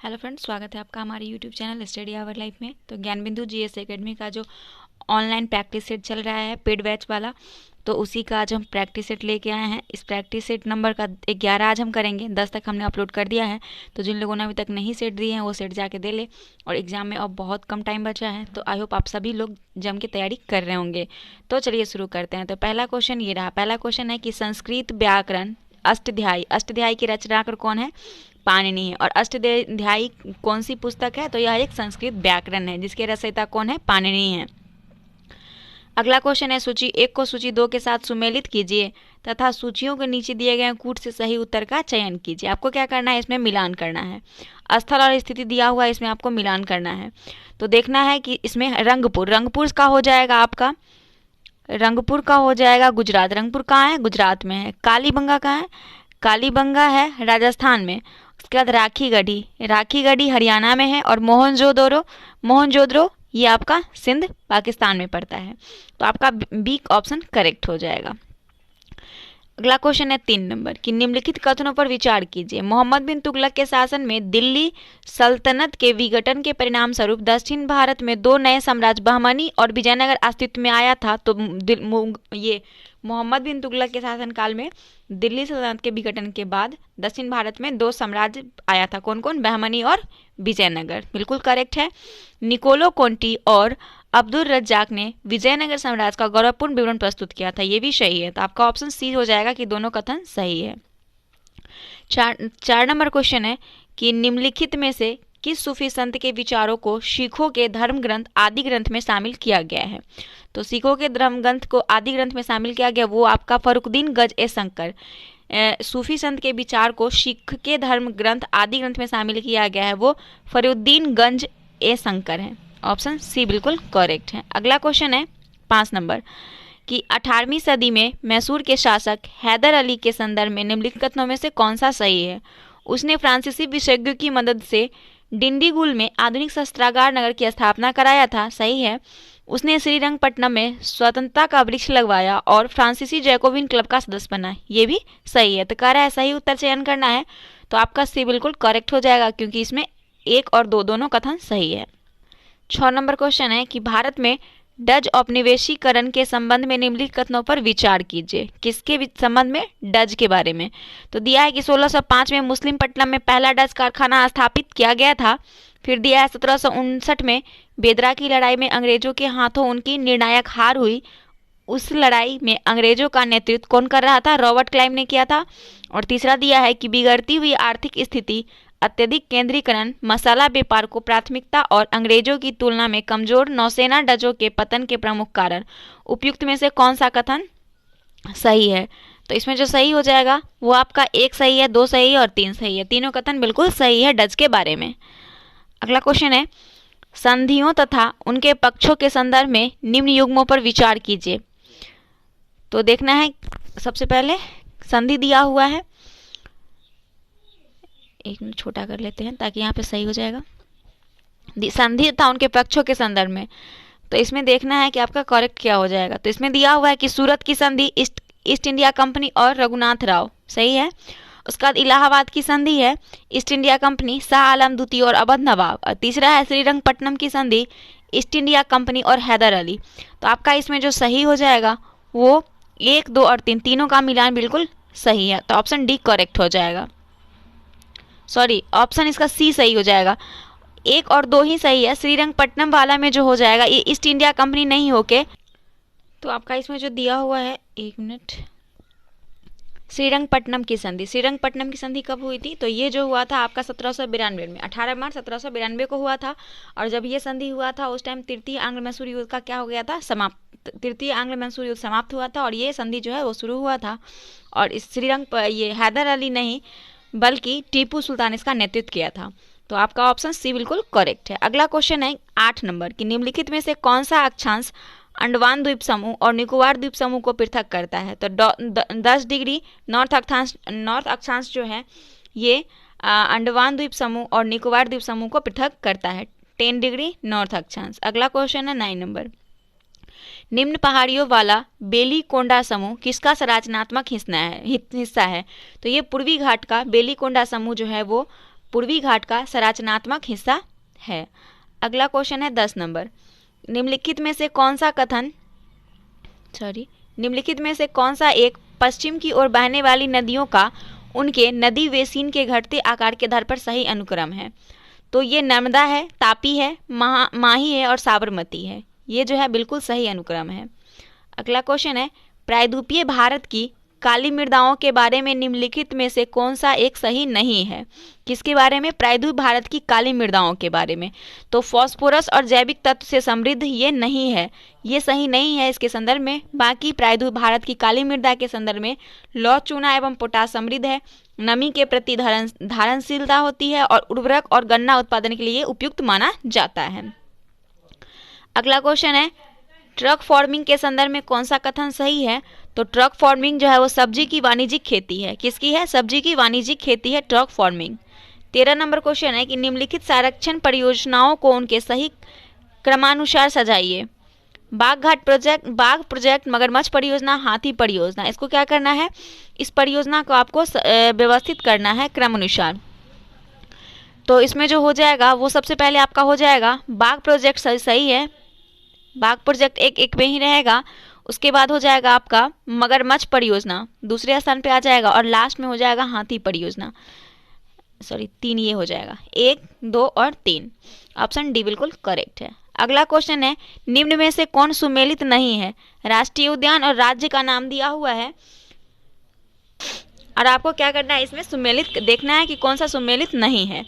Hello friends, स्वागत है आपका हमारे YouTube channel study hour life में। तो ज्ञान बिंदु जीएस एकेडमी का जो ऑनलाइन प्रैक्टिस सेट चल रहा है पेड बैच वाला, तो उसी का आज हम प्रैक्टिस सेट लेके आए हैं। इस प्रैक्टिस सेट नंबर का 11 आज हम करेंगे। 10 तक हमने अपलोड कर दिया है, तो जिन लोगों ने अभी तक नहीं सेट दिए हैं वो सेट जाके दे ले। और एग्जाम में अब बहुत कम टाइम बचा है, तो आई होप आप सभी लोग जम के तैयारी कर रहे होंगे। तो चलिए शुरू करते हैं। तो पहला क्वेश्चन ये रहा। पहला क्वेश्चन है कि संस्कृत व्याकरण अष्टाध्यायी के रचनाकार कौन है? पाणिनि है। और अष्टाध्यायी कौन सी पुस्तक है? तो यह एक संस्कृत व्याकरण है, जिसके रचयिता कौन है? पाणिनि है। अगला क्वेश्चन है सूची 1 को सूची 2 के साथ सुमेलित कीजिए तथा सूचियों के नीचे दिए गए कूट से सही उत्तर का चयन कीजिए। आपको क्या करना है? इसमें मिलान करना है। स्थल और स्थिति दिया हुआ है, इसमें आपको मिलान करना है। तो देखना है कि इसमें रंगपुर का हो जाएगा आपका, रंगपुर का हो जाएगा गुजरात। रंगपुर कहाँ है? गुजरात में है। कालीबंगा कहाँ है? कालीबंगा है राजस्थान में। उसके बाद राखीगढ़ी हरियाणा में है। और मोहनजोदड़ो ये आपका सिंध पाकिस्तान में पड़ता है। तो आपका बी ऑप्शन करेक्ट हो जाएगा। अगला क्वेश्चन है 3 नंबर कि निम्नलिखित कथनों पर विचार कीजिए। मोहम्मद बिन तुगलक के शासन में दिल्ली सल्तनत के विघटन के परिणाम स्वरूप दक्षिण भारत में 2 नए साम्राज्य बहमनी और विजयनगर अस्तित्व में आया था। तो ये मोहम्मद बिन तुगलक के शासनकाल में दिल्ली सल्तनत के विघटन के बाद दक्षिण भारत में 2 साम्राज्य आया था। कौन कौन? बहमनी और विजयनगर। बिल्कुल करेक्ट है। निकोलो कोंटी और अब्दुल रज्जाक ने विजयनगर साम्राज्य का गौरवपूर्ण विवरण प्रस्तुत किया था। ये भी सही है। तो आपका ऑप्शन सी हो जाएगा कि दोनों कथन सही है। 4 नंबर क्वेश्चन है कि निम्नलिखित में से किस सूफी संत के विचारों को सिखों के धर्म ग्रंथ आदि ग्रंथ में शामिल किया गया है? तो सिखों के धर्म ग्रंथ को आदि ग्रंथ में शामिल किया गया वो आपका फर्रुखुद्दीन गंज ए शंकर। सूफी संत के विचार को सिख के धर्म ग्रंथ आदि ग्रंथ में शामिल किया गया है वो फर्रुखुद्दीन गंज ए शंकर है। ऑप्शन सी बिल्कुल करेक्ट है। अगला क्वेश्चन है 5 नंबर कि 18वीं सदी में मैसूर के शासक हैदर अली के संदर्भ में निम्नलिखित कथनों में से कौन सा सही है? उसने फ्रांसीसी विशेषज्ञों की मदद से डिंडीगुल में आधुनिक शस्त्रागार नगर की स्थापना कराया था। सही है। उसने श्रीरंगपट्टनम में स्वतंत्रता का वृक्ष लगवाया और फ्रांसीसी जैकोबिन क्लब का सदस्य बना। ये भी सही है। तो कह रहा है सही उत्तर चयन करना है, तो आपका सी बिल्कुल करेक्ट हो जाएगा, क्योंकि इसमें 1 और 2 दोनों कथन सही है। 6 नंबर क्वेश्चन है कि भारत में डच औपनिवेशीकरण के संबंध में निम्नलिखित कथनों पर विचार कीजिए। किसके संबंध में? डच के बारे में। तो दिया है कि 1605 में मुस्लिमपट्टनम में पहला डच कारखाना स्थापित किया गया था। फिर दिया है 1759 में बेदरा की लड़ाई में अंग्रेजों के हाथों उनकी निर्णायक हार हुई। उस लड़ाई में अंग्रेजों का नेतृत्व कौन कर रहा था? रॉबर्ट क्लाइव ने किया था। और तीसरा दिया है कि बिगड़ती हुई आर्थिक स्थिति, अत्यधिक केंद्रीकरण, मसाला व्यापार को प्राथमिकता और अंग्रेजों की तुलना में कमजोर नौसेना डचों के पतन के प्रमुख कारण। उपयुक्त में से कौन सा कथन सही है? तो इसमें जो सही हो जाएगा वो आपका 1 सही है, 2 सही है और 3 सही है। तीनों कथन बिल्कुल सही है डच के बारे में। अगला क्वेश्चन है संधियों तथा उनके पक्षों के संदर्भ में निम्न युग्मों पर विचार कीजिए। तो देखना है, सबसे पहले संधि दिया हुआ है, 1 मिनट छोटा कर लेते हैं ताकि यहाँ पे सही हो जाएगा। संधि तथा उनके पक्षों के संदर्भ में, तो इसमें देखना है कि आपका करेक्ट क्या हो जाएगा। तो इसमें दिया हुआ है कि सूरत की संधि ईस्ट इंडिया कंपनी और रघुनाथ राव। सही है। उसके बाद इलाहाबाद की संधि है east India company, Shah Alam द्वितीय और अवध नवाब। और तीसरा है श्रीरंगपट्टनम की संधि ईस्ट इंडिया कंपनी और हैदर अली। तो आपका इसमें जो सही हो जाएगा वो 1, 2 और 3 तीनों का मिलान बिल्कुल सही है। तो ऑप्शन डी करेक्ट हो जाएगा। सॉरी, ऑप्शन इसका सी सही हो जाएगा। 1 और 2 ही सही है। श्रीरंगपट्टनम वाला में जो हो जाएगा ये ईस्ट इंडिया कंपनी नहीं होके, तो आपका इसमें जो दिया हुआ है, 1 मिनट, श्रीरंगपट्टनम की संधि कब हुई थी? तो ये जो हुआ था आपका 1792 में, 18 मार्च 1792 को हुआ था। और जब ये संधि हुआ था उस टाइम तृतीय आंग्ल मैसूर युद्ध का क्या हो गया था? समाप्त। तृतीय आंग्ल मैसूर युद्ध समाप्त हुआ था और ये संधि जो है वो शुरू हुआ था। और इस ये हैदर अली नहीं बल्कि टीपू सुल्तान इसका नेतृत्व किया था। तो आपका ऑप्शन सी बिल्कुल करेक्ट है। अगला क्वेश्चन है 8 नंबर कि निम्नलिखित में से कौन सा अक्षांश अंडमान द्वीप समूह और निकोबार द्वीप समूह को पृथक करता है? तो 10 डिग्री नॉर्थ अक्षांश जो है ये अंडमान द्वीप समूह और निकोबार द्वीप समूह को पृथक करता है, 10 डिग्री नॉर्थ अक्षांश। अगला क्वेश्चन है 9 नंबर, निम्न पहाड़ियों वाला बेलीकोंडा समूह किसका संरचनात्मक हिस्सा है? तो ये पूर्वी घाट का बेलीकोंडा समूह जो है वो पूर्वी घाट का संरचनात्मक हिस्सा है। अगला क्वेश्चन है 10 नंबर। निम्नलिखित में से कौन सा एक पश्चिम की ओर बहने वाली नदियों का उनके नदी बेसिन के घटते आकार के आधार पर सही अनुक्रम है? तो ये नर्मदा है, तापी है, माही है और साबरमती है। ये जो है बिल्कुल सही अनुक्रम है। अगला क्वेश्चन है प्रायद्वीपीय भारत की काली मृदाओं के बारे में निम्नलिखित में से कौन सा एक सही नहीं है? किसके बारे में? प्रायद्वीप भारत की काली मृदाओं के बारे में। तो फॉस्फोरस और जैविक तत्व से समृद्ध ये नहीं है, ये सही नहीं है इसके संदर्भ में। बाकी प्रायद्वीप भारत की काली मृदा के संदर्भ में लौह चूना एवं पोटाश समृद्ध है, नमी के प्रति धारणशीलता होती है और उर्वरक और गन्ना उत्पादन के लिए उपयुक्त माना जाता है। अगला क्वेश्चन है ट्रक फार्मिंग के संदर्भ में कौन सा कथन सही है? तो ट्रक फार्मिंग जो है वो सब्जी की वाणिज्यिक खेती है। किसकी है? सब्जी की वाणिज्यिक खेती है ट्रक फार्मिंग। 13 नंबर क्वेश्चन है कि निम्नलिखित संरक्षण परियोजनाओं को उनके सही क्रमानुसार सजाइए। बाघ प्रोजेक्ट, मगरमच्छ परियोजना, हाथी परियोजना। इसको क्या करना है? इस परियोजना को आपको व्यवस्थित करना है क्रमानुसार। तो इसमें जो हो जाएगा वो सबसे पहले आपका हो जाएगा बाघ प्रोजेक्ट सही है, बाघ प्रोजेक्ट एक में ही रहेगा। उसके बाद हो जाएगा आपका मगरमच्छ परियोजना दूसरे स्थान पे आ जाएगा और लास्ट में हो जाएगा हाथी परियोजना। 3 ये हो जाएगा, 1, 2 और 3। ऑप्शन डी बिल्कुल करेक्ट है। अगला क्वेश्चन है निम्न में से कौन सुमेलित नहीं है? राष्ट्रीय उद्यान और राज्य का नाम दिया हुआ है और आपको क्या करना है इसमें सुमेलित देखना है कि कौन सा सुमेलित नहीं है।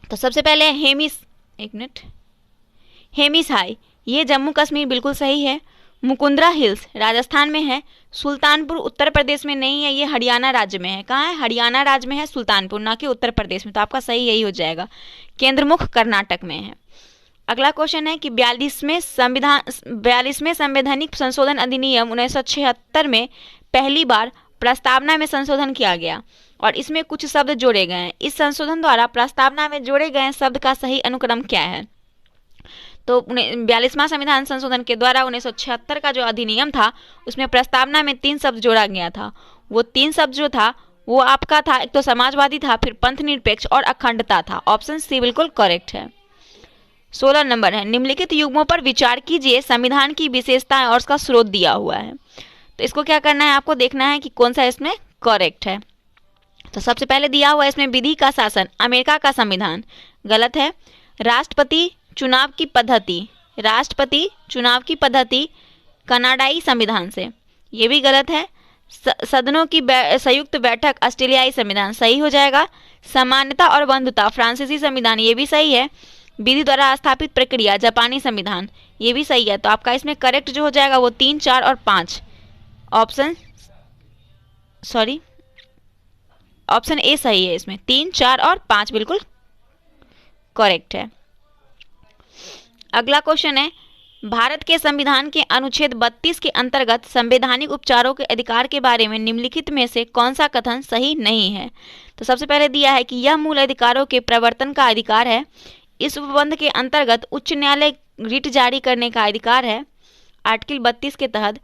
तो सबसे पहले हेमिस हाई, ये जम्मू कश्मीर बिल्कुल सही है। मुकुंदरा हिल्स राजस्थान में है। सुल्तानपुर उत्तर प्रदेश में नहीं है, ये हरियाणा राज्य में है। कहाँ है? हरियाणा राज्य में है सुल्तानपुर, ना कि उत्तर प्रदेश में। तो आपका सही यही हो जाएगा। केंद्रमुख कर्नाटक में है। अगला क्वेश्चन है कि 42वें संवैधानिक संशोधन अधिनियम 1976 में पहली बार प्रस्तावना में संशोधन किया गया और इसमें कुछ शब्द जोड़े गए हैं। इस संशोधन द्वारा प्रस्तावना में जोड़े गए शब्द का सही अनुक्रम क्या है? तो 42वां संविधान संशोधन के द्वारा 1976 का जो अधिनियम था उसमें प्रस्तावना में 3 शब्द जोड़ा गया था। वो 3 शब्द जो था वो आपका था, एक तो समाजवादी था, फिर पंथ निरपेक्ष और अखंडता था। ऑप्शन सी बिल्कुल करेक्ट है। 16 नंबर है निम्नलिखित युग्मों पर विचार कीजिए, संविधान की विशेषताएं और उसका स्रोत दिया हुआ है। तो इसको क्या करना है, आपको देखना है कि कौन सा इसमें करेक्ट है। तो सबसे पहले दिया हुआ है इसमें विधि का शासन, अमेरिका का संविधान, गलत है। राष्ट्रपति चुनाव की पद्धति कनाडाई संविधान से, ये भी गलत है। सदनों की संयुक्त बैठक ऑस्ट्रेलियाई संविधान, सही हो जाएगा। समानता और बंधुता फ्रांसीसी संविधान, ये भी सही है। विधि द्वारा स्थापित प्रक्रिया जापानी संविधान, ये भी सही है। तो आपका इसमें करेक्ट जो हो जाएगा वो 3, 4 और 5। ऑप्शन ए सही है। इसमें 3, 4 और 5 बिल्कुल करेक्ट है। अगला क्वेश्चन है भारत के संविधान के अनुच्छेद 32 के अंतर्गत संवैधानिक उपचारों के अधिकार के बारे में निम्नलिखित में से कौन सा कथन सही नहीं है? तो सबसे पहले दिया है कि यह मूल अधिकारों के प्रवर्तन का अधिकार है। इस उपबंध के अंतर्गत उच्च न्यायालय रिट जारी करने का अधिकार है आर्टिकल 32 के तहत,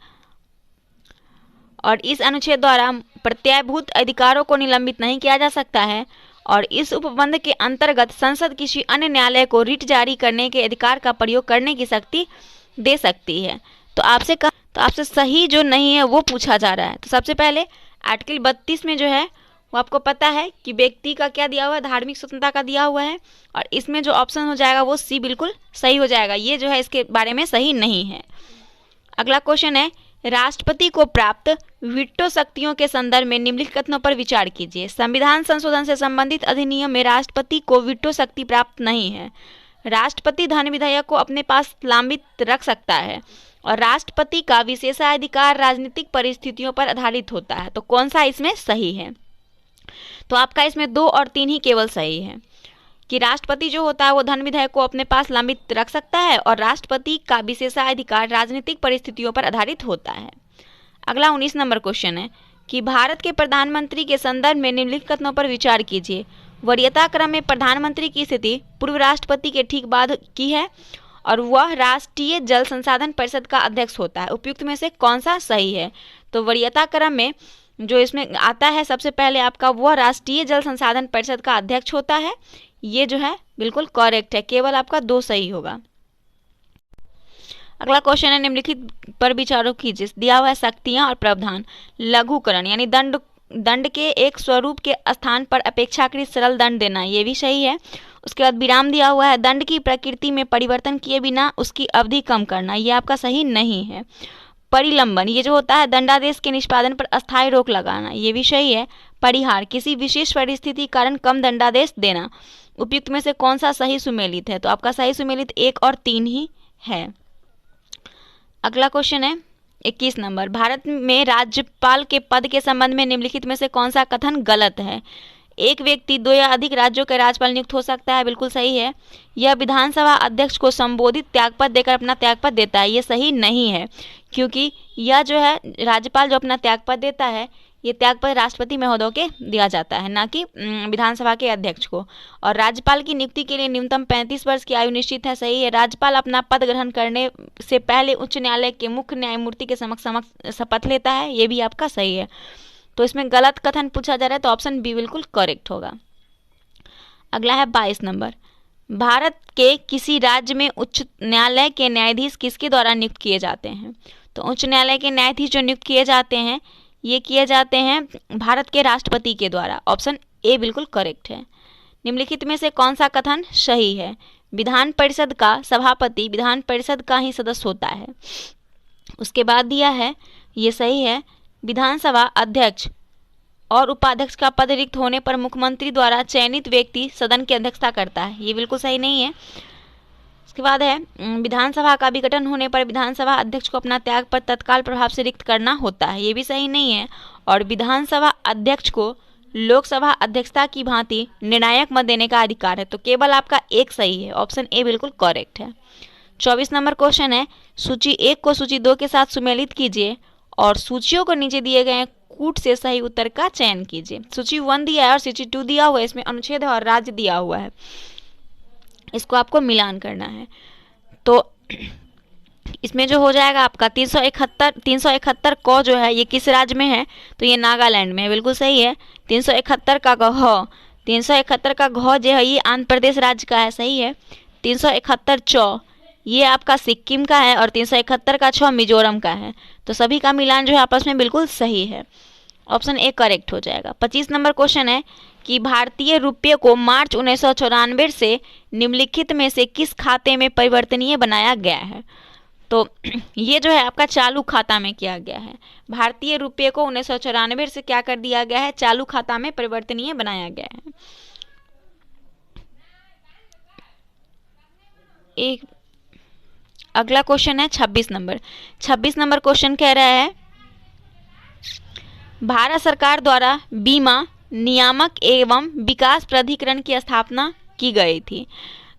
और इस अनुच्छेद द्वारा प्रत्याभूत अधिकारों को निलंबित नहीं किया जा सकता है। और इस उपबंध के अंतर्गत संसद किसी अन्य न्यायालय को रिट जारी करने के अधिकार का प्रयोग करने की शक्ति दे सकती है। तो आपसे सही जो नहीं है वो पूछा जा रहा है। तो सबसे पहले आर्टिकल 32 में जो है वो आपको पता है कि व्यक्ति का क्या दिया हुआ है, धार्मिक स्वतंत्रता का दिया हुआ है, और इसमें जो ऑप्शन हो जाएगा वो सी बिल्कुल सही हो जाएगा। ये जो है इसके बारे में सही नहीं है। अगला क्वेश्चन है राष्ट्रपति को प्राप्त वीटो शक्तियों के संदर्भ में निम्नलिखित कथनों पर विचार कीजिए। संविधान संशोधन से संबंधित अधिनियम में राष्ट्रपति को वीटो शक्ति प्राप्त नहीं है। राष्ट्रपति धन विधेयक को अपने पास लंबित रख सकता है और राष्ट्रपति का विशेषाधिकार राजनीतिक परिस्थितियों पर आधारित होता है। तो कौन सा इसमें सही है? तो आपका इसमें 2 और 3 ही केवल सही है कि राष्ट्रपति जो होता है वो धन विधेयक को अपने पास लंबित रख सकता है और राष्ट्रपति का विशेषाधिकार राजनीतिक परिस्थितियों पर आधारित होता है। अगला 19 नंबर क्वेश्चन है कि भारत के प्रधानमंत्री के संदर्भ में निम्नलिखित कथनों पर विचार कीजिए। वरीयता क्रम में प्रधानमंत्री की स्थिति पूर्व राष्ट्रपति के ठीक बाद की है और वह राष्ट्रीय जल संसाधन परिषद का अध्यक्ष होता है। उपयुक्त में से कौन सा सही है? तो वरीयता क्रम में जो इसमें आता है सबसे पहले आपका, वह राष्ट्रीय जल संसाधन परिषद का अध्यक्ष होता है। ये जो है बिल्कुल करेक्ट है, केवल आपका 2 सही होगा। अगला क्वेश्चन है, निम्नलिखित पर विचारों कीजिए। दिया हुआ है शक्तियां और प्रावधान। लघुकरण यानी दंड के एक स्वरूप के स्थान पर अपेक्षाकृत सरल दंड देना, ये भी सही है। उसके बाद विराम दिया हुआ है, दंड की प्रकृति में परिवर्तन किए बिना उसकी अवधि कम करना, ये आपका सही नहीं है। परिलंबन, ये जो होता है दंडादेश के निष्पादन पर अस्थायी रोक लगाना, ये भी सही है। परिहार, किसी विशेष परिस्थिति कारण कम दंडादेश देना। उपयुक्त में से कौन सा सही सुमेलित है? तो आपका सही सुमेलित 1 और 3 ही है। अगला क्वेश्चन है 21 नंबर, भारत में राज्यपाल के पद के संबंध में निम्नलिखित में से कौन सा कथन गलत है? एक व्यक्ति 2 या अधिक राज्यों के राज्यपाल नियुक्त हो सकता है, बिल्कुल सही है। यह विधानसभा अध्यक्ष को संबोधित त्यागपत्र देकर अपना त्यागपत्र देता है, ये सही नहीं है, क्योंकि यह जो है राज्यपाल जो अपना त्यागपत्र देता है, ये त्यागपत्र राष्ट्रपति महोदय के दिया जाता है, ना कि विधानसभा के अध्यक्ष को। और राज्यपाल की नियुक्ति के लिए न्यूनतम 35 वर्ष की आयु निश्चित है, सही है। राज्यपाल अपना पद ग्रहण करने से पहले उच्च न्यायालय के मुख्य न्यायमूर्ति के समक्ष शपथ लेता है, ये भी आपका सही है। तो इसमें गलत कथन पूछा जा रहा है, तो ऑप्शन बी बिल्कुल करेक्ट होगा। अगला है 22 नंबर, भारत के किसी राज्य में उच्च न्यायालय के न्यायाधीश किसके द्वारा नियुक्त किए जाते हैं? तो उच्च न्यायालय के न्यायाधीश जो नियुक्त किए जाते हैं, ये किए जाते हैं भारत के राष्ट्रपति के द्वारा। ऑप्शन ए बिल्कुल करेक्ट है। निम्नलिखित में से कौन सा कथन सही है? विधान परिषद का सभापति विधान परिषद का ही सदस्य होता है। उसके बाद दिया है, ये सही है, विधानसभा अध्यक्ष और उपाध्यक्ष का पद रिक्त होने पर मुख्यमंत्री द्वारा चयनित व्यक्ति सदन की अध्यक्षता करता है, ये बिल्कुल सही नहीं है। उसके बाद है, विधानसभा का विघटन होने पर विधानसभा अध्यक्ष को अपना त्यागपत्र तत्काल प्रभाव से रिक्त करना होता है, ये भी सही नहीं है। और विधानसभा अध्यक्ष को लोकसभा अध्यक्षता की भांति निर्णायक मत देने का अधिकार है, तो केवल आपका 1 सही है, ऑप्शन ए बिल्कुल करेक्ट है। 24 नंबर क्वेश्चन है, सूची 1 को सूची 2 के साथ सुमेलित कीजिए और सूचियों को नीचे दिए गए कूट से सही उत्तर का चयन कीजिए। सूची 1 दिया है और सूची 2 दिया हुआ है, इसमें अनुच्छेद और राज्य दिया हुआ है, इसको आपको मिलान करना है। तो इसमें जो हो जाएगा आपका 371 क जो है ये किस राज्य में है? तो ये नागालैंड में है, बिल्कुल सही है। 371 का घ जो है ये आंध्र प्रदेश राज्य का है, सही है। 371 च ये आपका सिक्किम का है और 371 का छ मिजोरम का है, तो सभी का मिलान जो है आपस में बिल्कुल सही है, ऑप्शन ए करेक्ट हो जाएगा। 25 नंबर क्वेश्चन है कि भारतीय रुपये को मार्च 1994 से निम्नलिखित में से किस खाते में परिवर्तनीय बनाया गया है? तो ये जो है आपका चालू खाता में किया गया है। भारतीय रुपये को 1994 से क्या कर दिया गया है? चालू खाता में परिवर्तनीय बनाया गया है। एक अगला क्वेश्चन है 26 नंबर। 26 नंबर क्वेश्चन कह रहा है, भारत सरकार द्वारा बीमा नियामक एवं विकास प्राधिकरण की स्थापना की गई थी,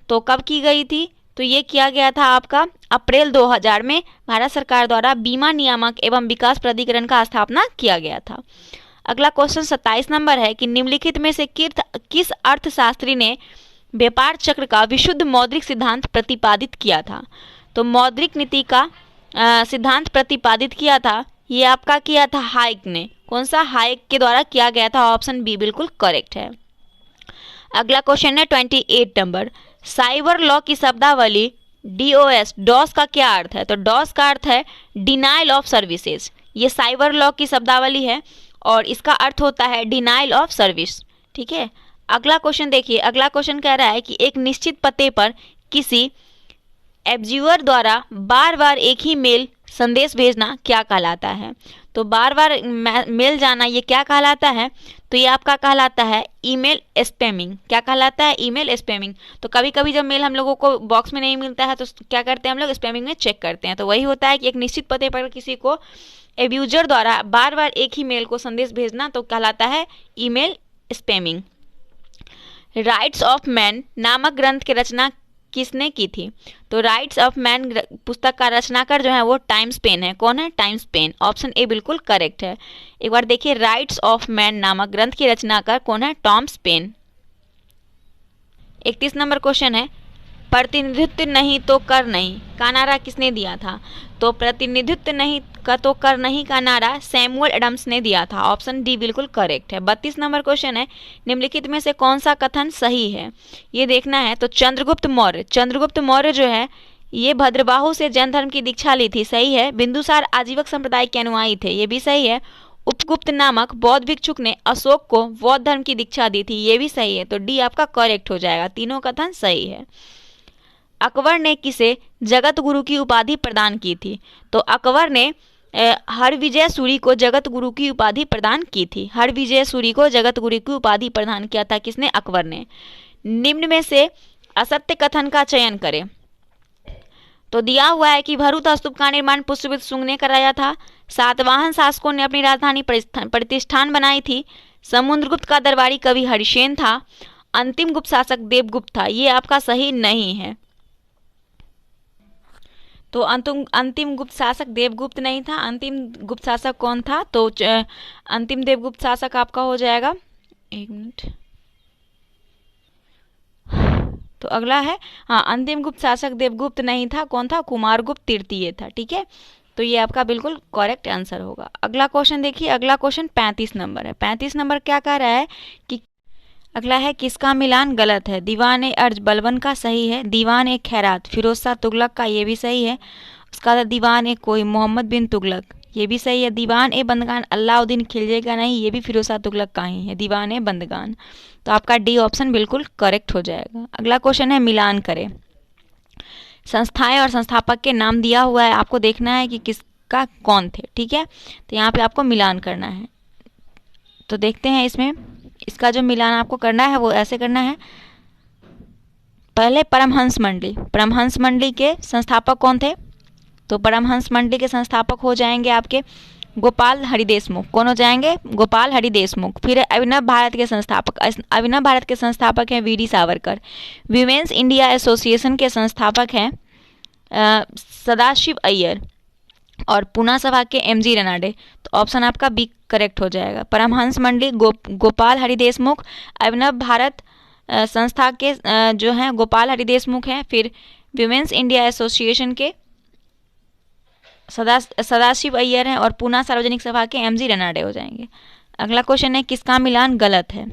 तो कब की गई थी? तो ये किया गया था आपका अप्रैल 2000 में भारत सरकार द्वारा बीमा नियामक एवं विकास प्राधिकरण का स्थापना किया गया था। अगला क्वेश्चन 27 नंबर है कि निम्नलिखित में से किस अर्थशास्त्री ने व्यापार चक्र का विशुद्ध मौद्रिक सिद्धांत प्रतिपादित किया था? तो मौद्रिक नीति का सिद्धांत प्रतिपादित किया था, ये आपका किया था हाइक ने। कौन सा? हाइक के द्वारा किया गया था, ऑप्शन बी बिल्कुल करेक्ट है। अगला क्वेश्चन है 28 नंबर, साइबर लॉ की शब्दावली डॉस का क्या अर्थ है? तो डॉस का अर्थ है डिनाइल ऑफ सर्विसेज, ये साइबर लॉ की शब्दावली है और इसका अर्थ होता है डिनाइल ऑफ सर्विस, ठीक है। अगला क्वेश्चन देखिए, अगला क्वेश्चन कह रहा है कि एक निश्चित पते पर किसी एब्ज्यूअर द्वारा बार बार एक ही मेल संदेश भेजना क्या कहलाता है? तो बार बार मेल जाना ये क्या कहलाता है? तो ये आपका कहलाता है ईमेल स्पैमिंग। क्या कहलाता है? Email spamming. तो कभी कभी जब मेल हम लोगों को बॉक्स में नहीं मिलता है तो क्या करते हैं हम लोग? स्पैमिंग में चेक करते हैं। तो वही होता है कि एक निश्चित पते पर किसी को एब्यूजर द्वारा बार बार एक ही मेल को संदेश भेजना तो कहलाता है email spamming. Rights of man नामक ग्रंथ की रचना किसने की थी? तो राइट्स ऑफ मैन पुस्तक का रचनाकार जो है वो टाइम स्पेन है। कौन है? Time Spain. ऑप्शन ए बिल्कुल करेक्ट है। एक बार देखिए, राइट्स ऑफ मैन नामक ग्रंथ की रचनाकार कौन है? Tom Spain. 31 नंबर क्वेश्चन है, प्रतिनिधित्व नहीं तो कर नहीं का नारा किसने दिया था? तो प्रतिनिधित्व नहीं का तो कर नहीं का नारा सैमुअल एडम्स ने दिया था। ऑप्शन डी बिल्कुल करेक्ट है। 32 नंबर क्वेश्चन है, निम्नलिखित में से कौन सा कथन सही है, ये देखना है। तो चंद्रगुप्त मौर्य जो है ये भद्रबाहु से जैन धर्म की दीक्षा ली थी, सही है। बिंदुसार आजीवक संप्रदाय के अनुयायी थे, ये भी सही है। उपगुप्त नामक बौद्ध भिक्षुक ने अशोक को बौद्ध धर्म की दीक्षा दी थी, ये भी सही है। तो डी आपका करेक्ट हो जाएगा, तीनों कथन सही है। अकबर ने किसे जगत गुरु की उपाधि प्रदान की थी? तो अकबर ने हरविजय सूरी को जगत गुरु की उपाधि प्रदान की थी। हरविजय सूरी को जगत गुरु की उपाधि प्रदान किया था किसने? अकबर ने। निम्न में से असत्य कथन का चयन करें। तो दिया हुआ है कि भरूच स्तूप का निर्माण पुष्यमित्र शुंग ने कराया था। सातवाहन शासकों ने अपनी राजधानी प्रतिष्ठान बनाई थी। समुद्रगुप्त का दरबारी कवि हरिसेन था। अंतिम गुप्त शासक देवगुप्त था, ये आपका सही नहीं है। तो अंतिम गुप्त शासक देवगुप्त नहीं था। अंतिम गुप्त शासक कौन था? तो अंतिम देवगुप्त शासक आपका हो जाएगा, एक मिनट, तो अगला है, हाँ, अंतिम गुप्त शासक देवगुप्त नहीं था, कौन था? कुमारगुप्त तृतीय था, ठीक है। तो ये आपका बिल्कुल करेक्ट आंसर होगा। अगला क्वेश्चन देखिए, अगला क्वेश्चन 35 नंबर है। 35 नंबर क्या कह रहा है कि अगला है, किसका मिलान गलत है? दीवान ए अर्ज बलबन का सही है। दीवान ए खैरात फिरोज शाह तुगलक का, ये भी सही है। उसका बाद दीवान ए कोई मोहम्मद बिन तुगलक, ये भी सही है। दीवान ए बंदगान अलाउद्दीन खिलजी का नहीं, ये भी फिरोज शाह तुगलक का ही है, दीवान ए बंदगान। तो आपका डी ऑप्शन बिल्कुल करेक्ट हो जाएगा। अगला क्वेश्चन है, मिलान करें। संस्थाएं और संस्थापक के नाम दिया हुआ है, आपको देखना है कि किसका कौन थे, ठीक है। तो यहाँ पे आपको मिलान करना है। तो देखते हैं इसमें, इसका जो मिलान आपको करना है वो ऐसे करना है। पहले परमहंस मंडली के संस्थापक कौन थे? तो परमहंस मंडली के संस्थापक हो जाएंगे आपके गोपाल हरि देशमुख। कौन हो जाएंगे? गोपाल हरि देशमुख। फिर अभिनव भारत के संस्थापक हैं V D Savarkar. Women's India association के संस्थापक हैं सदाशिव अय्यर। और पूना सभा के एमजी रनाडे। तो ऑप्शन आपका बी करेक्ट हो जाएगा। परमहंस मंडली गोपाल हरि देशमुख, अभिनव भारत संस्था के जो हैं गोपाल हरि देशमुख हैं। फिर विमेंस इंडिया एसोसिएशन के सदाशिव अय्यर हैं और पूना सार्वजनिक सभा के एमजी रनाडे हो जाएंगे। अगला क्वेश्चन है, किसका मिलान गलत है?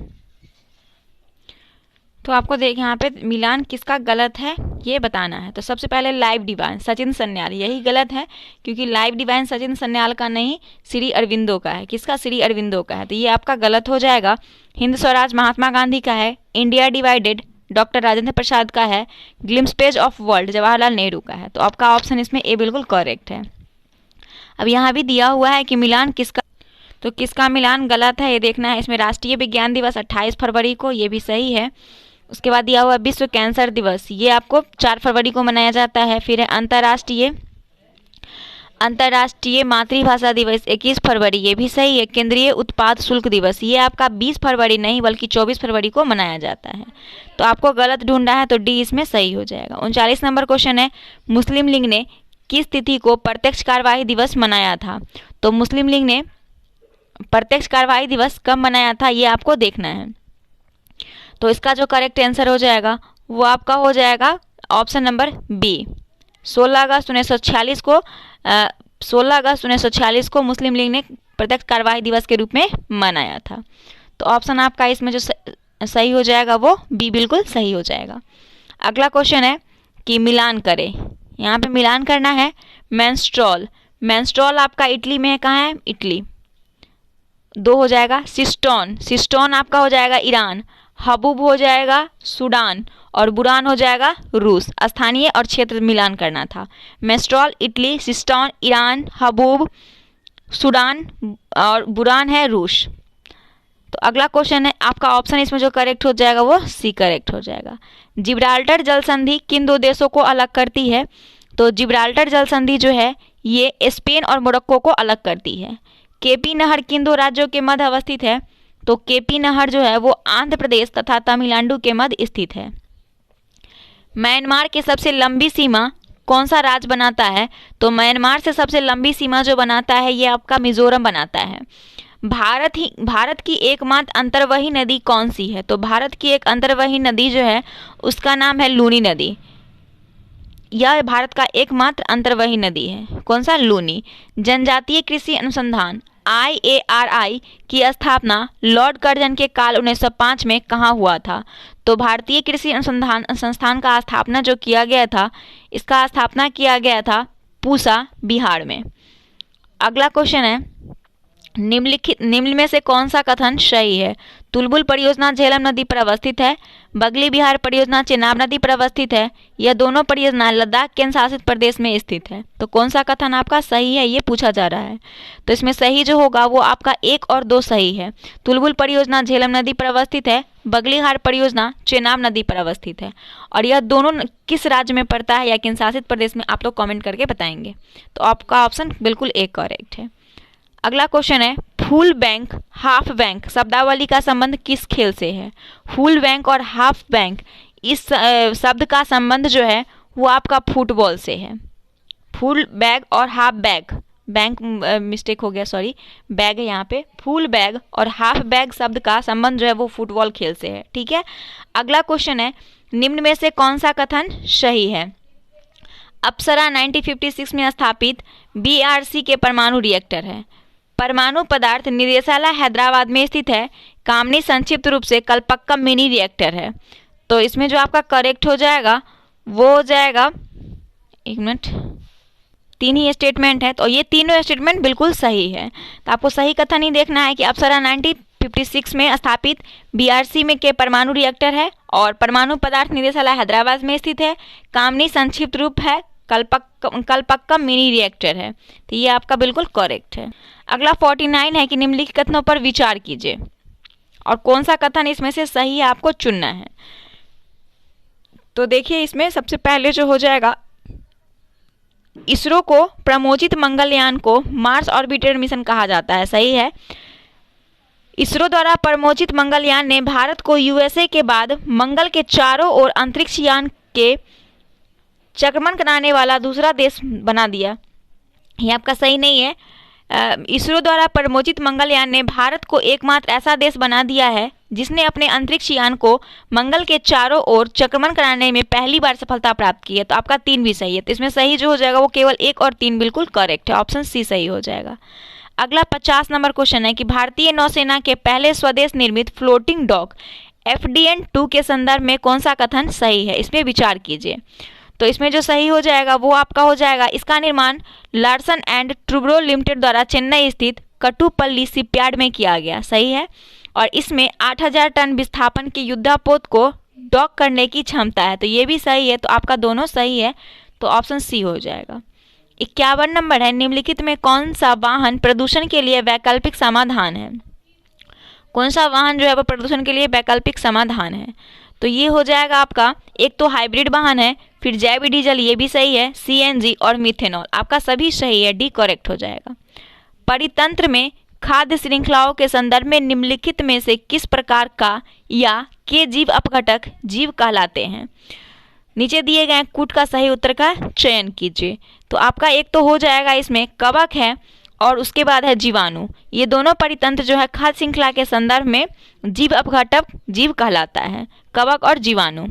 तो आपको देख यहाँ पे मिलान किसका गलत है ये बताना है। तो सबसे पहले लाइव डिवाइन सचिन सन्याल, यही गलत है क्योंकि लाइव डिवाइन सचिन सन्याल का नहीं, श्री अरविंदो का है। किसका? श्री अरविंदो का है। तो ये आपका गलत हो जाएगा। हिंद स्वराज महात्मा गांधी का है। India divided doctor Rajendra Prasad का है। Glimpse page of world Jawaharlal Nehru का है। तो आपका ऑप्शन इसमें ए बिल्कुल करेक्ट है। अब यहाँ भी दिया हुआ है कि मिलान किसका, तो किसका मिलान गलत है ये देखना है। इसमें राष्ट्रीय विज्ञान दिवस 28 फरवरी को, ये भी सही है। उसके बाद दिया हुआ विश्व कैंसर दिवस, ये आपको 4 फरवरी को मनाया जाता है। फिर है अंतर्राष्ट्रीय मातृभाषा दिवस 21 फरवरी, ये भी सही है। केंद्रीय उत्पाद शुल्क दिवस, ये आपका 20 फरवरी नहीं बल्कि 24 फरवरी को मनाया जाता है। तो आपको गलत ढूंढना है, तो डी इसमें सही हो जाएगा। 39 नंबर क्वेश्चन है, मुस्लिम लीग ने किस तिथि को प्रत्यक्ष कार्यवाही दिवस मनाया था? तो मुस्लिम लीग ने प्रत्यक्ष कार्यवाही दिवस कब मनाया था ये आपको देखना है। तो इसका जो करेक्ट आंसर हो जाएगा वो आपका हो जाएगा ऑप्शन नंबर बी। 16 अगस्त 1946 को मुस्लिम लीग ने प्रत्यक्ष कार्यवाही दिवस के रूप में मनाया था। तो ऑप्शन आपका इसमें जो सही हो जाएगा वो बी बिल्कुल सही हो जाएगा। अगला क्वेश्चन है कि मिलान करें। यहाँ पे मिलान करना है। मेंस्ट्रोल आपका इटली में है, कहाँ है? इटली। 2 हो जाएगा। सिस्टोन आपका हो जाएगा ईरान। हबूब हो जाएगा सूडान और बुरान हो जाएगा रूस। स्थानीय और क्षेत्र मिलान करना था। Menstrual Italy, cistron Iran, haboob Sudan और बुरान है रूस। तो अगला क्वेश्चन है आपका ऑप्शन इसमें जो करेक्ट हो जाएगा वो सी करेक्ट हो जाएगा। जिब्राल्टर जल संधि किन 2 देशों को अलग करती है? तो जिब्राल्टर जल संधि जो है ये स्पेन और मोरक्को को अलग करती है। केपी नहर किन 2 राज्यों के मध्य अवस्थित है? तो केपी नहर जो है वो आंध्र प्रदेश तथा तमिलनाडु के मध्य स्थित है। म्यांमार की सबसे लंबी सीमा कौन सा राज्य बनाता है? तो म्यांमार से सबसे लंबी सीमा जो बनाता है ये आपका मिजोरम बनाता है। भारत की एकमात्र अंतर्वही नदी कौन सी है? तो भारत की एक अंतर्वही नदी जो है उसका नाम है लूनी नदी। यह भारत का एकमात्र अंतर्वही नदी है। कौन सा? लूनी। जनजातीय कृषि अनुसंधान IARI की स्थापना लॉर्ड कर्जन के काल 1905 में कहाँ हुआ था? तो भारतीय कृषि अनुसंधान संस्थान का स्थापना जो किया गया था, इसका स्थापना किया गया था पूसा, बिहार में। अगला क्वेश्चन है, निम्न में से कौन सा कथन सही है? तुलबुल परियोजना झेलम नदी पर अवस्थित है। बगली बिहार परियोजना चेनाब नदी पर अवस्थित है। यह दोनों परियोजना लद्दाख केंद्र शासित प्रदेश में स्थित है। तो कौन सा कथन आपका सही है, ये पूछा जा रहा है। तो इसमें सही जो होगा वो आपका 1 और 2 सही है। तुलबुल परियोजना झेलम नदी पर अवस्थित है, बगलीहार परियोजना चेनाब नदी पर अवस्थित है। और यह दोनों किस राज्य में पड़ता है या केंद्र शासित प्रदेश में, आप लोग कमेंट करके बताएंगे। तो आपका ऑप्शन बिल्कुल एक करेक्ट है। अगला क्वेश्चन है, फुल बैंक हाफ बैंक शब्दावली का संबंध किस खेल से है? फुल बैंक और हाफ बैंक, इस शब्द का संबंध जो है वो आपका फुटबॉल से है। फुल बैग और हाफ बैग, बैंक मिस्टेक हो गया, सॉरी, बैग है यहाँ पे। फुल बैग और हाफ बैग शब्द का संबंध जो है वो फुटबॉल खेल से है। ठीक है। अगला क्वेश्चन है, निम्न में से कौन सा कथन सही है? अप्सरा 1956 में स्थापित BRC के परमाणु रिएक्टर है। परमाणु पदार्थ निदेशालय हैदराबाद में स्थित है। कामनी संक्षिप्त रूप से कलपक्कम मिनी रिएक्टर है। तो इसमें जो आपका करेक्ट हो जाएगा वो हो जाएगा, 1 मिनट, 3 ही स्टेटमेंट है। तो ये तीनों स्टेटमेंट बिल्कुल सही है। तो आपको सही कथन ही देखना है कि अप्सरा 1956 में स्थापित BRC में के परमाणु रिएक्टर है और परमाणु पदार्थ निदेशालय हैदराबाद में स्थित है। कामनी संक्षिप्त रूप है कलपक्कम मिनी रिएक्टर है। तो ये आपका बिल्कुल करेक्ट है। अगला 49 है कि निम्नलिखित कथनों पर विचार कीजिए और कौन सा कथन इसमें से सही है आपको चुनना है। तो देखिए, इसमें सबसे पहले जो हो जाएगा, इसरो को प्रमोजित मंगलयान को मार्स ऑर्बिटर मिशन कहा जाता है। सही है। इसरो द्वारा प्रमोजित मंगलयान ने भारत को USA के बाद मंगल के चारों ओर अंतरिक्ष यान के चक्रमण कराने वाला दूसरा देश बना दिया। ये आपका सही नहीं है। इसरो द्वारा प्रमोजित मंगलयान ने भारत को एकमात्र ऐसा देश बना दिया है जिसने अपने अंतरिक्ष यान को मंगल के चारों ओर चक्रमण कराने में पहली बार सफलता प्राप्त की है। तो आपका 3 भी सही है। तो इसमें सही जो हो जाएगा वो केवल 1 और 3 बिल्कुल करेक्ट है। ऑप्शन C सही हो जाएगा। अगला 50 नंबर क्वेश्चन है कि भारतीय नौसेना के पहले स्वदेश निर्मित फ्लोटिंग डॉक FDN-2 के संदर्भ में कौन सा कथन सही है? इस पर विचार कीजिए। तो इसमें जो सही हो जाएगा वो आपका हो जाएगा, इसका निर्माण लार्सन एंड टूब्रो लिमिटेड द्वारा चेन्नई स्थित कटुपल्ली शिपयार्ड में किया गया। सही है। और इसमें 8000 टन विस्थापन के युद्धपोत को डॉक करने की क्षमता है। तो ये भी सही है। तो आपका दोनों सही है। तो ऑप्शन C हो जाएगा। 51 नंबर है, निम्नलिखित में कौन सा वाहन प्रदूषण के लिए वैकल्पिक समाधान है? कौन सा वाहन जो है वो प्रदूषण के लिए वैकल्पिक समाधान है? तो ये हो जाएगा आपका, एक तो हाइब्रिड वाहन है, फिर जैव डीजल, ये भी सही है, CNG और मिथेनॉल, आपका सभी सही है। D करेक्ट हो जाएगा। परितंत्र में खाद्य श्रृंखलाओं के संदर्भ में निम्नलिखित में से किस प्रकार का या के जीव अपघटक जीव कहलाते हैं? नीचे दिए गए कूट का सही उत्तर का चयन कीजिए। तो आपका एक तो हो जाएगा इसमें कवक है और उसके बाद है जीवाणु। ये दोनों परितंत्र जो है खाद्य श्रृंखला के संदर्भ में जीव अपघटक जीव कहलाता है, कवक और जीवाणु।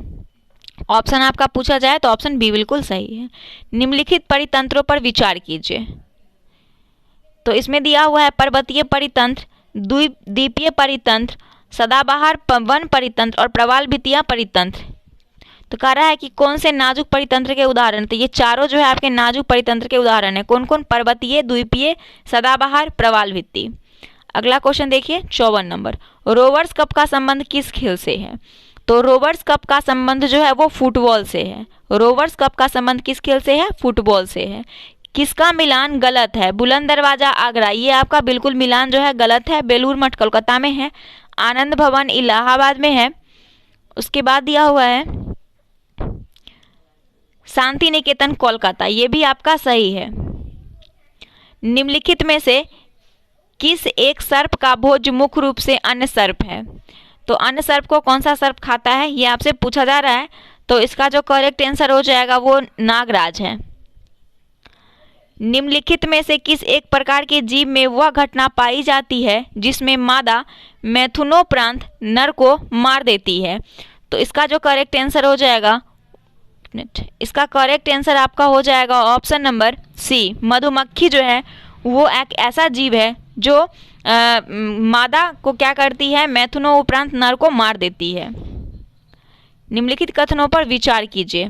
ऑप्शन आपका पूछा जाए तो ऑप्शन B बिल्कुल सही है। निम्नलिखित परितंत्रों पर विचार कीजिए। तो इसमें दिया हुआ है पर्वतीय परितंत्र, द्वीपीय परितंत्र, सदाबहार वन परितंत्र और प्रवाल भित्तियां परितंत्र। तो कह रहा है कि कौन से नाजुक परितंत्र के उदाहरण? तो ये चारों जो है आपके नाजुक परितंत्र के उदाहरण है। कौन कौन? पर्वतीय, द्वीपीय, सदाबहार, प्रवाल भित्ति। अगला क्वेश्चन देखिए 54 नंबर, रोवर्स कप का संबंध किस खेल से है? तो रोवर्स कप का संबंध जो है वो फुटबॉल से है। रोवर्स कप का संबंध किस खेल से है? फुटबॉल से है। किसका मिलान गलत है? बुलंद दरवाजा आगरा, ये आपका बिल्कुल मिलान जो है गलत है। बेलूर मठ कोलकाता में है। आनंद भवन इलाहाबाद में है। उसके बाद दिया हुआ है शांति निकेतन कोलकाता, ये भी आपका सही है। निम्नलिखित में से किस एक सर्प का भोज मुख्य रूप से अन्य सर्प है? तो अन्य सर्प को कौन सा सर्प खाता है ये आपसे पूछा जा रहा है। तो इसका जो करेक्ट आंसर हो जाएगा वो नागराज है। निम्नलिखित में से किस एक प्रकार के जीव में वह घटना पाई जाती है जिसमें मादा मैथुनोपरांत नर को मार देती है? तो इसका जो करेक्ट आंसर हो जाएगा मिनट, इसका करेक्ट आंसर आपका हो जाएगा ऑप्शन नंबर सी। मधुमक्खी जो है वो एक ऐसा जीव है जो मादा को क्या करती है, मैथुनों उपरांत नर को मार देती है। निम्नलिखित कथनों पर विचार कीजिए।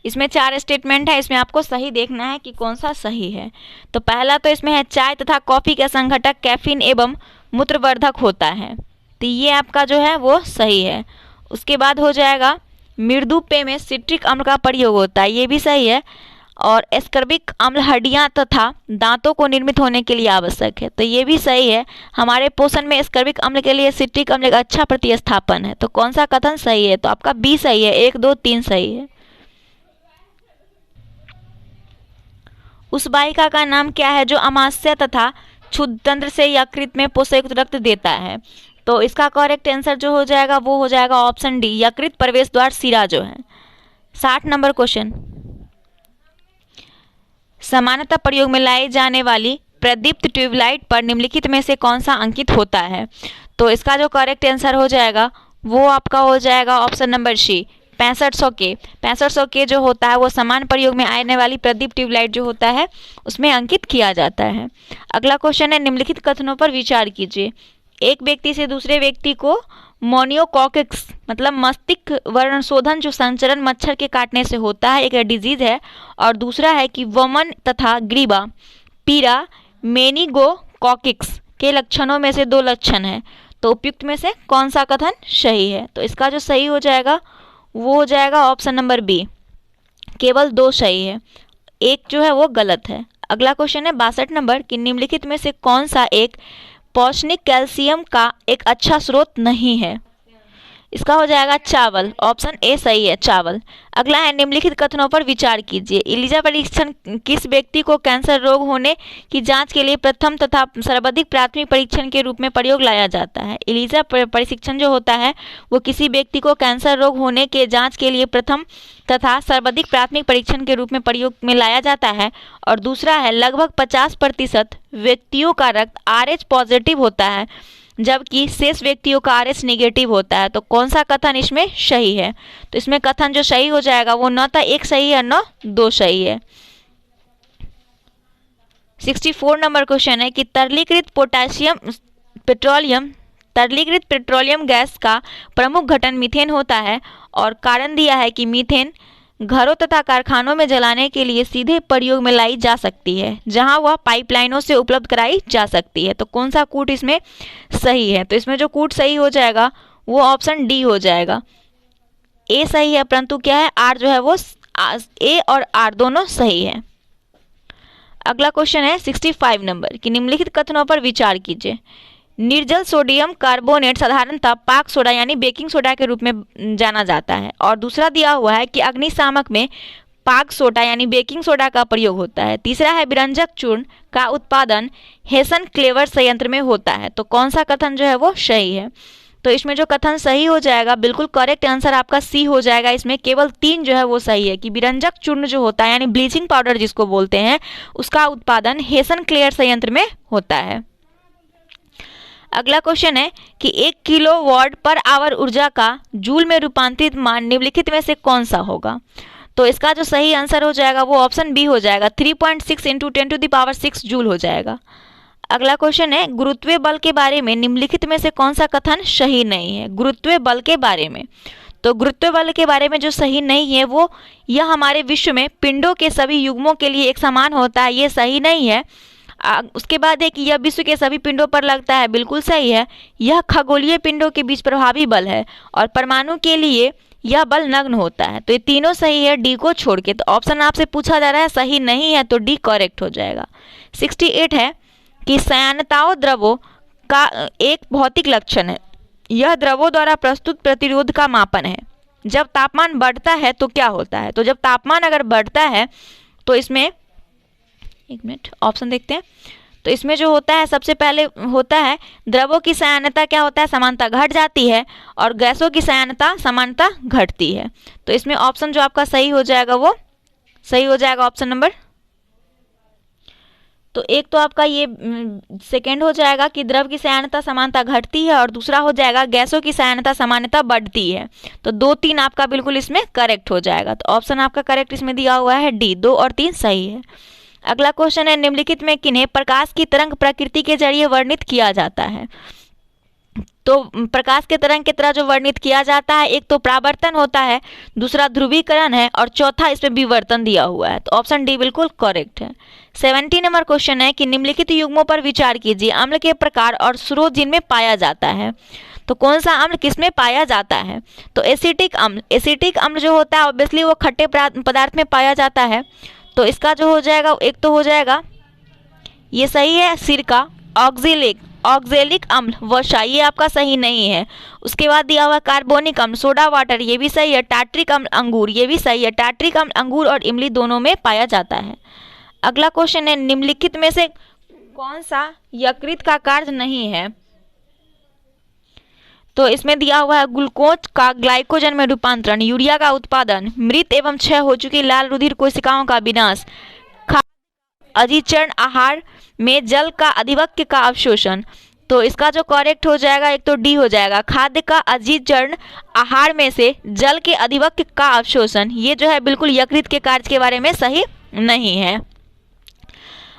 इसमें 4 स्टेटमेंट है, इसमें आपको सही देखना है कि कौन सा सही है। तो पहला तो इसमें है चाय तथा कॉफी का संघटक कैफीन एवं मूत्रवर्धक होता है, तो ये आपका जो है वो सही है। उसके बाद हो जाएगा मृदु पेय में सिट्रिक अम्ल का प्रयोग होता है, ये भी सही है। और एस्कर्बिक अम्ल हड्डियां तथा दांतों को निर्मित होने के लिए आवश्यक है, तो ये भी सही है। हमारे पोषण में एस्कर्बिक अम्ल के लिए सिट्रिक अम्ल एक अच्छा प्रतिस्थापन है, तो कौन सा कथन सही है, तो आपका बी सही है। 1, 2, 3 सही है। उस वाहिका का नाम क्या है जो अमाशय तथा क्षुद्रतंत्र से यकृत में पोषक रक्त देता है, तो इसका करेक्ट आंसर जो हो जाएगा वो हो जाएगा ऑप्शन डी, यकृत प्रवेश द्वार शिरा जो है। 60 नंबर क्वेश्चन, सामान्यतः प्रयोग में लाई जाने वाली प्रदीप्त ट्यूबलाइट पर निम्नलिखित में से कौन सा अंकित होता है, तो इसका जो करेक्ट आंसर हो जाएगा वो आपका हो जाएगा ऑप्शन नंबर सी, 6500 के। 6500 के जो होता है वो समान प्रयोग में आने वाली प्रदीप ट्यूबलाइट जो होता है उसमें अंकित किया जाता है। अगला क्वेश्चन है, निम्नलिखित कथनों पर विचार कीजिए। एक व्यक्ति से दूसरे व्यक्ति को मोनियोकॉकिक्स मतलब मस्तिष्क वर्णशोधन जो संचरण मच्छर के काटने से होता है, एक डिजीज है। और दूसरा है कि वमन तथा ग्रीवा पीरा मेनिगोकॉकिक्स के लक्षणों में से 2 लक्षण है, तो उपयुक्त में से कौन सा कथन सही है, तो इसका जो सही हो जाएगा वो हो जाएगा ऑप्शन नंबर बी, केवल 2 सही है, 1 जो है वो गलत है। अगला क्वेश्चन है 62 नंबर कि निम्नलिखित में से कौन सा एक पौष्टिक कैल्शियम का एक अच्छा स्रोत नहीं है, इसका हो जाएगा चावल, ऑप्शन ए सही है, चावल। अगला है, निम्नलिखित कथनों पर विचार कीजिए। इलीजा परीक्षण किस व्यक्ति को कैंसर रोग होने की जांच के लिए प्रथम तथा सर्वाधिक प्राथमिक परीक्षण के रूप में प्रयोग लाया जाता है। इलीजा परीक्षण जो होता है वो किसी व्यक्ति को कैंसर रोग होने के जांच के लिए प्रथम तथा सर्वाधिक प्राथमिक परीक्षण के रूप में प्रयोग में लाया जाता है। और दूसरा है, लगभग 50% व्यक्तियों का रक्त RH पॉजिटिव होता है जबकि शेष व्यक्तियों का RH नेगेटिव होता है, तो कौन सा कथन इसमें सही है, तो इसमें कथन जो सही हो जाएगा वो न तो 1 सही है न 2 सही है। 64 नंबर क्वेश्चन है कि तरलीकृत पेट्रोलियम गैस का प्रमुख घटक मीथेन होता है और कारण दिया है कि मीथेन घरों तथा कारखानों में जलाने के लिए सीधे प्रयोग में लाई जा सकती है जहां वह पाइपलाइनों से उपलब्ध कराई जा सकती है, तो कौन सा कूट इसमें सही है, तो इसमें जो कूट सही हो जाएगा वो ऑप्शन डी हो जाएगा। ए सही है परंतु क्या है आर जो है वो ए और आर दोनों सही है। अगला क्वेश्चन है 65 नंबर कि निम्नलिखित कथनों पर विचार कीजिए। निर्जल सोडियम कार्बोनेट साधारणतः पाक सोडा यानी बेकिंग सोडा के रूप में जाना जाता है। और दूसरा दिया हुआ है कि अग्निशामक में पाक सोडा यानी बेकिंग सोडा का प्रयोग होता है। तीसरा है, विरंजक चूर्ण का उत्पादन हेसन क्लेवर संयंत्र में होता है, तो कौन सा कथन जो है वो सही है, तो इसमें जो कथन सही हो जाएगा बिल्कुल करेक्ट आंसर आपका सी हो जाएगा। इसमें केवल 3 जो है वो सही है कि विरंजक चूर्ण जो होता है यानी ब्लीचिंग पाउडर जिसको बोलते हैं उसका उत्पादन हेसन क्लेवर संयंत्र में होता है। अगला क्वेश्चन है कि 1 किलोवाट पर आवर ऊर्जा का जूल में रूपांतरित मान निम्नलिखित में से कौन सा होगा, तो इसका जो सही आंसर हो जाएगा वो ऑप्शन बी हो जाएगा, 3.6 × 10⁶ जूल हो जाएगा। अगला क्वेश्चन है, गुरुत्वीय बल के बारे में निम्नलिखित में से कौन सा कथन सही नहीं है। गुरुत्वीय बल के बारे में, तो गुरुत्वीय बल के बारे में जो सही नहीं है वो यह हमारे विश्व में पिंडों के सभी युग्मों के लिए एक समान होता है, ये सही नहीं है। उसके बाद है कि यह विश्व के सभी पिंडों पर लगता है, बिल्कुल सही है। यह खगोलीय पिंडों के बीच प्रभावी बल है और परमाणु के लिए यह बल नग्न होता है, तो ये तीनों सही है डी को छोड़ के। तो ऑप्शन आपसे पूछा जा रहा है सही नहीं है तो डी करेक्ट हो जाएगा। 68 है कि संयानताओं द्रवों का एक भौतिक लक्षण है, यह द्रवों द्वारा प्रस्तुत प्रतिरोध का मापन है। जब तापमान बढ़ता है तो क्या होता है, तो जब तापमान अगर बढ़ता है तो इसमें एक मिनट ऑप्शन देखते हैं, तो इसमें जो होता है सबसे पहले होता है द्रवों की संयानता क्या होता है, समानता घट जाती है और गैसों की संयानता समानता घटती है। तो इसमें ऑप्शन जो आपका सही हो जाएगा वो सही हो जाएगा ऑप्शन नंबर तो एक तो आपका ये सेकेंड हो जाएगा कि द्रव की सायान्यता समानता घटती है, और दूसरा हो जाएगा गैसों की सायान्यता सामान्यता बढ़ती है। तो 2, 3 आपका बिल्कुल इसमें करेक्ट हो जाएगा। तो ऑप्शन आपका करेक्ट इसमें दिया हुआ है डी, 2 और 3 सही है। अगला क्वेश्चन है, निम्नलिखित में किन्हें प्रकाश की तरंग प्रकृति के जरिए वर्णित किया जाता है? तो प्रकाश के तरंग की तरह जो वर्णित किया जाता है, एक तो परावर्तन होता है, दूसरा ध्रुवीकरण है, और चौथा इसमें विवर्तन दिया हुआ है। तो ऑप्शन डी बिल्कुल करेक्ट है। 70 नंबर क्वेश्चन है कि निम्नलिखित युग्मों पर विचार कीजिए, अम्ल के प्रकार और स्रोत जिनमें पाया जाता है। तो कौन सा अम्ल किसमें पाया जाता है? तो एसिटिक अम्ल, एसिटिक अम्ल जो होता है ऑब्वियसली वो खट्टे पदार्थ में पाया जाता है। तो इसका जो हो जाएगा, एक तो हो जाएगा, ये सही है सिरका। ऑक्जेलिक अम्ल वसा, ये आपका सही नहीं है। उसके बाद दिया हुआ कार्बोनिक अम्ल, सोडा वाटर, ये भी सही है। टार्ट्रिक अम्ल अंगूर, ये भी सही है। टार्ट्रिक अम्ल अंगूर और इमली दोनों में पाया जाता है। अगला क्वेश्चन है, निम्नलिखित में से कौन सा यकृत का कार्य नहीं है? तो इसमें दिया हुआ है ग्लूकोज का ग्लाइकोजन में रूपांतरण, यूरिया का उत्पादन, मृत एवं क्षय हो चुकी लाल रुधिर कोशिकाओं का विनाश, अजीचर्ण आहार में जल का अधिवक्य का अवशोषण। तो इसका जो करेक्ट हो जाएगा, एक तो डी हो जाएगा, खाद्य का अजीचर्ण आहार में से जल के अधिवक्य का अवशोषण, ये जो है बिल्कुल यकृत के कार्य के बारे में सही नहीं है।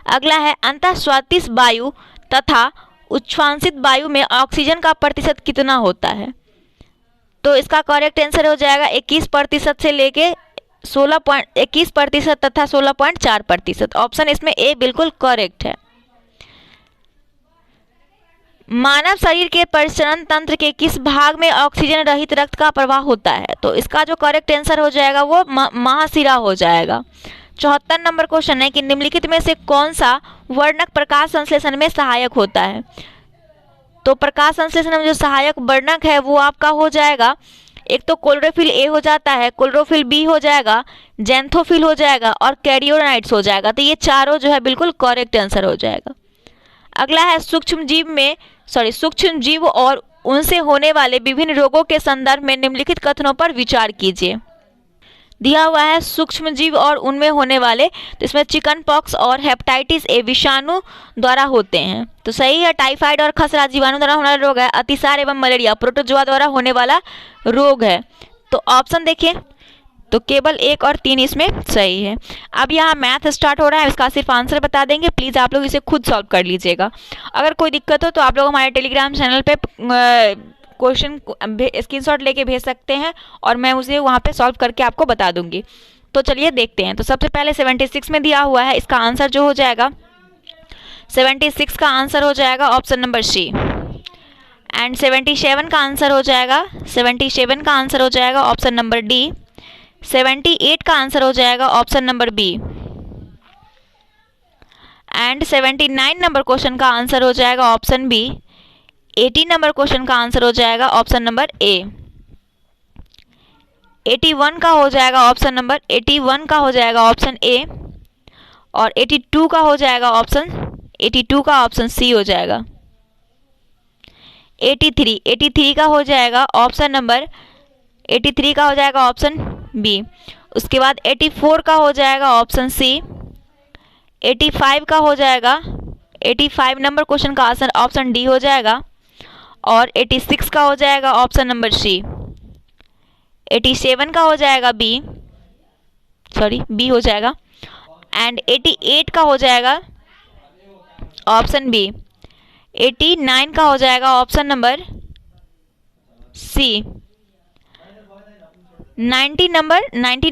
अगला है, अंतःस्वातिस वायु तथा उच्छ्वासित वायु में ऑक्सीजन का प्रतिशत कितना होता है? तो इसका करेक्ट आंसर हो जाएगा 21% से लेके 21% तथा 16.4%। ऑप्शन इसमें ए बिल्कुल करेक्ट है। मानव शरीर के परिसरण तंत्र के किस भाग में ऑक्सीजन रहित रक्त का प्रवाह होता है? तो इसका जो करेक्ट आंसर हो जाएगा वो महाशिरा हो जाएगा। 74 नंबर क्वेश्चन है कि निम्नलिखित में से कौन सा वर्णक प्रकाश संश्लेषण में सहायक होता है? तो प्रकाश संश्लेषण में जो सहायक वर्णक है वो आपका हो जाएगा, एक तो क्लोरोफिल ए हो जाता है, क्लोरोफिल बी हो जाएगा, जेंथोफिल हो जाएगा और कैरियोनाइट्स हो जाएगा। तो ये चारों जो है बिल्कुल करेक्ट आंसर हो जाएगा। अगला है, सूक्ष्म जीव और उनसे होने वाले विभिन्न रोगों के संदर्भ में निम्नलिखित कथनों पर विचार कीजिए। दिया हुआ है सूक्ष्म जीव और उनमें होने वाले, तो इसमें चिकन पॉक्स और हेपेटाइटिस ए विषाणु द्वारा होते हैं। तो सही है। टाइफाइड और खसरा जीवाणु द्वारा होने वाला रोग है। अतिसार एवं मलेरिया प्रोटोजोआ द्वारा होने वाला रोग है। तो ऑप्शन देखिए, तो केवल 1 और 3 इसमें सही है। अब यहाँ मैथ स्टार्ट हो रहा है, इसका सिर्फ आंसर बता देंगे, प्लीज़ आप लोग इसे खुद सॉल्व कर लीजिएगा। अगर कोई दिक्कत हो तो आप लोग हमारे टेलीग्राम चैनल पे क्वेश्चन स्क्रीनशॉट लेके भेज सकते हैं और मैं उसे वहाँ पे सॉल्व करके आपको बता दूंगी। तो चलिए देखते हैं। तो सबसे पहले 76 में दिया हुआ है, इसका आंसर जो हो जाएगा 76 का आंसर हो जाएगा ऑप्शन नंबर सी। एंड 77 का आंसर हो जाएगा, 77 का आंसर हो जाएगा ऑप्शन नंबर डी। 78 का आंसर हो जाएगा ऑप्शन नंबर बी। एंड 79 नंबर क्वेश्चन का आंसर हो जाएगा ऑप्शन बी। 80 नंबर क्वेश्चन का आंसर हो जाएगा ऑप्शन नंबर ए। 81 का हो जाएगा ऑप्शन नंबर 81 का हो जाएगा ऑप्शन ए। और 82 का हो जाएगा ऑप्शन 82 का ऑप्शन सी हो जाएगा। 83 का हो जाएगा ऑप्शन नंबर 83 का हो जाएगा ऑप्शन बी। उसके बाद 84 का हो जाएगा ऑप्शन सी। 85 का हो जाएगा, 85 नंबर क्वेश्चन का आंसर ऑप्शन डी हो जाएगा। और 86 का हो जाएगा ऑप्शन नंबर सी। 87 का हो जाएगा बी, बी हो जाएगा। एंड 88 का हो जाएगा ऑप्शन बी। 89 का हो जाएगा option number C. 90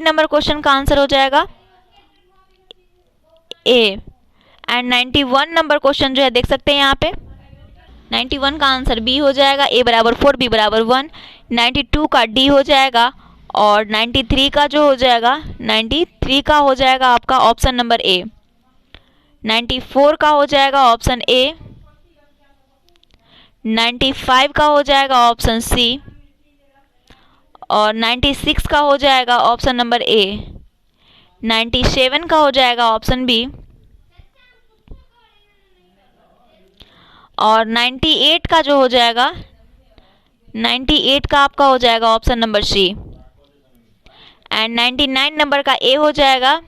number question का आंसर हो जाएगा ए। एंड 91 नंबर क्वेश्चन जो है देख सकते हैं यहाँ पे, 91 का आंसर बी हो जाएगा। ए बराबर 4 बी बराबर 1। 92 का डी हो जाएगा। और 93 का जो हो जाएगा, 93 का हो जाएगा आपका ऑप्शन नंबर ए। 94 का हो जाएगा ऑप्शन ए। 95 का हो जाएगा ऑप्शन सी। और 96 का हो जाएगा ऑप्शन नंबर ए। 97 का हो जाएगा ऑप्शन बी। और 98 का जो हो जाएगा, 98 का आपका हो जाएगा option number C. And 99 number का ए हो जाएगा।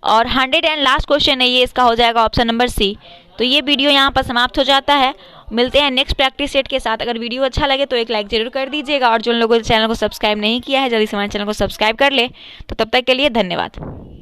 और 100 एंड लास्ट क्वेश्चन है ये, इसका हो जाएगा ऑप्शन नंबर सी। तो ये वीडियो यहाँ पर समाप्त हो जाता है। मिलते हैं नेक्स्ट प्रैक्टिस सेट के साथ। अगर वीडियो अच्छा लगे तो एक लाइक जरूर कर दीजिएगा, और जो लोगों ने चैनल को सब्सक्राइब नहीं किया है जल्दी से हमारे चैनल को सब्सक्राइब कर ले। तो तब तक के लिए धन्यवाद।